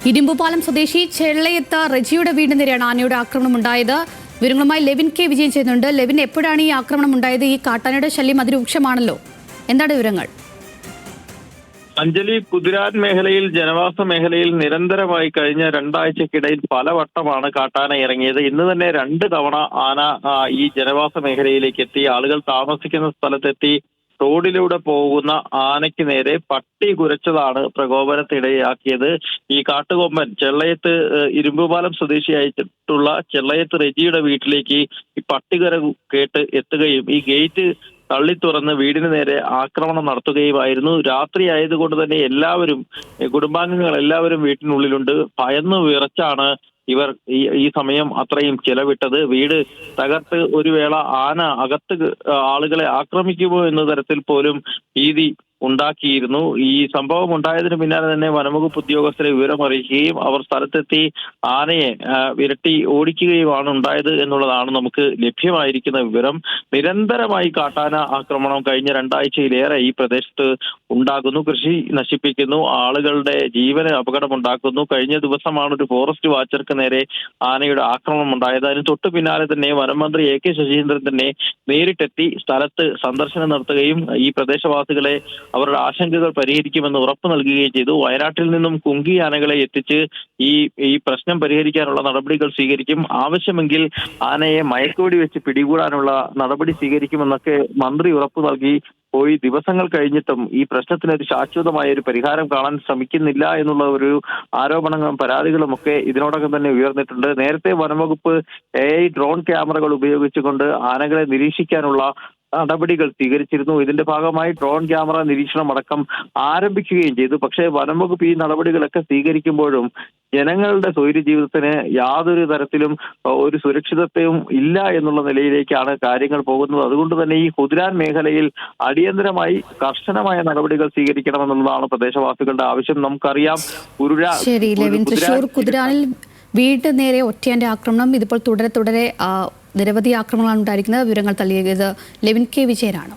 ഇരുമ്പുപാലം സ്വദേശി ചെള്ളയത്ത് റജിയുടെ വീടിന് നേരെയാണ് ആനയുടെ ആക്രമണം ഉണ്ടായത്. വിവരങ്ങളുമായി ലെവിൻ കെ വിജയൻ ചെയ്യുന്നുണ്ട്. ലെവിൻ, എപ്പോഴാണ് ഈ ആക്രമണം ഉണ്ടായത്? ഈ കാട്ടാനയുടെ ശല്യം അതിരൂക്ഷമാണല്ലോ, എന്താണ് വിവരങ്ങൾ? അഞ്ജലി, കുതിരാൻ മേഖലയിൽ ജനവാസ മേഖലയിൽ നിരന്തരമായി കഴിഞ്ഞ രണ്ടാഴ്ചക്കിടയിൽ പലവട്ടമാണ് കാട്ടാന ഇറങ്ങിയത്. ഇന്ന് തന്നെ 2 തവണ ആന ഈ ജനവാസ മേഖലയിലേക്ക് എത്തി. ആളുകൾ താമസിക്കുന്ന സ്ഥലത്തെത്തി റോഡിലൂടെ പോകുന്ന ആനയ്ക്ക് നേരെ പട്ടി കുരച്ചതാണ് പ്രകോപനത്തിനിടയാക്കിയത്. ഈ കാട്ടുകൊമ്പൻ ചെള്ളയത്ത് ഇരുമ്പുപാലം സ്വദേശിയായിട്ടുള്ള ചെള്ളയത്ത് റജിയുടെ വീട്ടിലേക്ക് ഈ പട്ടികുര കേട്ട് എത്തുകയും ഈ ഗേറ്റ് തള്ളി തുറന്ന് വീടിന് നേരെ ആക്രമണം നടത്തുകയുമായിരുന്നു. രാത്രി ആയതുകൊണ്ട് തന്നെ എല്ലാവരും, കുടുംബാംഗങ്ങൾ എല്ലാവരും വീട്ടിനുള്ളിലുണ്ട്. ഭയന്ന് വിറച്ചാണ് ഇവർ ഈ സമയം അത്രയും ചെലവിട്ടത്. വീട് തകർത്ത് ഒരു വേള ആന അകത്ത് ആളുകളെ ആക്രമിക്കുമോ എന്ന തരത്തിൽ പോലും ഭീതി ഉണ്ടാക്കിയിരുന്നു. ഈ സംഭവം ഉണ്ടായതിനു പിന്നാലെ തന്നെ വനംവകുപ്പ് ഉദ്യോഗസ്ഥരെ വിവരം അറിയിക്കുകയും അവർ സ്ഥലത്തെത്തി ആനയെ വിരട്ടി ഓടിക്കുകയുമാണ് ഉണ്ടായത് എന്നുള്ളതാണ് നമുക്ക് ലഭ്യമായിരിക്കുന്ന വിവരം. നിരന്തരമായി കാട്ടാന ആക്രമണം കഴിഞ്ഞ 2 ആഴ്ചയിലേറെ ഈ പ്രദേശത്ത് ഉണ്ടാകുന്നു. കൃഷി നശിപ്പിക്കുന്നു, ആളുകളുടെ ജീവന് അപകടമുണ്ടാക്കുന്നു. കഴിഞ്ഞ ദിവസമാണ് ഒരു ഫോറസ്റ്റ് വാച്ചർക്ക് നേരെ ആനയുടെ ആക്രമണം ഉണ്ടായത്. അതിന് തൊട്ടു പിന്നാലെ തന്നെ വനം മന്ത്രി AK ശശീന്ദ്രൻ തന്നെ നേരിട്ടെത്തി സ്ഥലത്ത് സന്ദർശനം നടത്തുകയും ഈ പ്രദേശവാസികളെ അവരുടെ ആശങ്കകൾ പരിഹരിക്കുമെന്ന് ഉറപ്പ് നൽകുകയും ചെയ്തു. വയനാട്ടിൽ നിന്നും കുങ്കി ആനകളെ എത്തിച്ച് ഈ പ്രശ്നം പരിഹരിക്കാനുള്ള നടപടികൾ സ്വീകരിക്കും. ആവശ്യമെങ്കിൽ ആനയെ മയക്കുവെടി വെച്ച് പിടികൂടാനുള്ള നടപടി സ്വീകരിക്കുമെന്നൊക്കെ മന്ത്രി ഉറപ്പ് നൽകി പോയി. ദിവസങ്ങൾ കഴിഞ്ഞിട്ടും ഈ പ്രശ്നത്തിനൊരു ശാശ്വതമായ ഒരു പരിഹാരം കാണാൻ ശ്രമിക്കുന്നില്ല എന്നുള്ള ഒരു ആരോപണങ്ങളും പരാതികളും ഒക്കെ ഇതിനോടകം തന്നെ ഉയർന്നിട്ടുണ്ട്. നേരത്തെ വനംവകുപ്പ് AI ഡ്രോൺ ക്യാമറകൾ ഉപയോഗിച്ചുകൊണ്ട് ആനകളെ നിരീക്ഷിക്കാനുള്ള നടപടികൾ സ്വീകരിച്ചിരുന്നു. ഇതിന്റെ ഭാഗമായി ഡ്രോൺ ക്യാമറ നിരീക്ഷണം അടക്കം ആരംഭിക്കുകയും ചെയ്തു. പക്ഷേ വനംവകുപ്പ് ഈ നടപടികളൊക്കെ സ്വീകരിക്കുമ്പോഴും ജനങ്ങളുടെ സ്വൈര്യ ജീവിതത്തിന് യാതൊരു തരത്തിലും ഒരു സുരക്ഷിതത്വവും ഇല്ല എന്നുള്ള നിലയിലേക്കാണ് കാര്യങ്ങൾ പോകുന്നത്. അതുകൊണ്ട് തന്നെ ഈ കുതിരാൻ മേഖലയിൽ അടിയന്തരമായി കർശനമായ നടപടികൾ സ്വീകരിക്കണമെന്നുള്ളതാണ് പ്രദേശവാസികളുടെ ആവശ്യം. നമുക്കറിയാം, ശരി ലെവിൻ, തൃശൂർ കുതിരാനിൽ വീട് നേരെ ഒറ്റയാന്റെ ആക്രമണം ഇതിപ്പോൾ തുടരെ നിരവധി ആക്രമണങ്ങളാണ് ഉണ്ടായിരിക്കുന്നത്. വിവരങ്ങൾ തള്ളിയത് ലെവിൻ കെ വിജയനാണ്.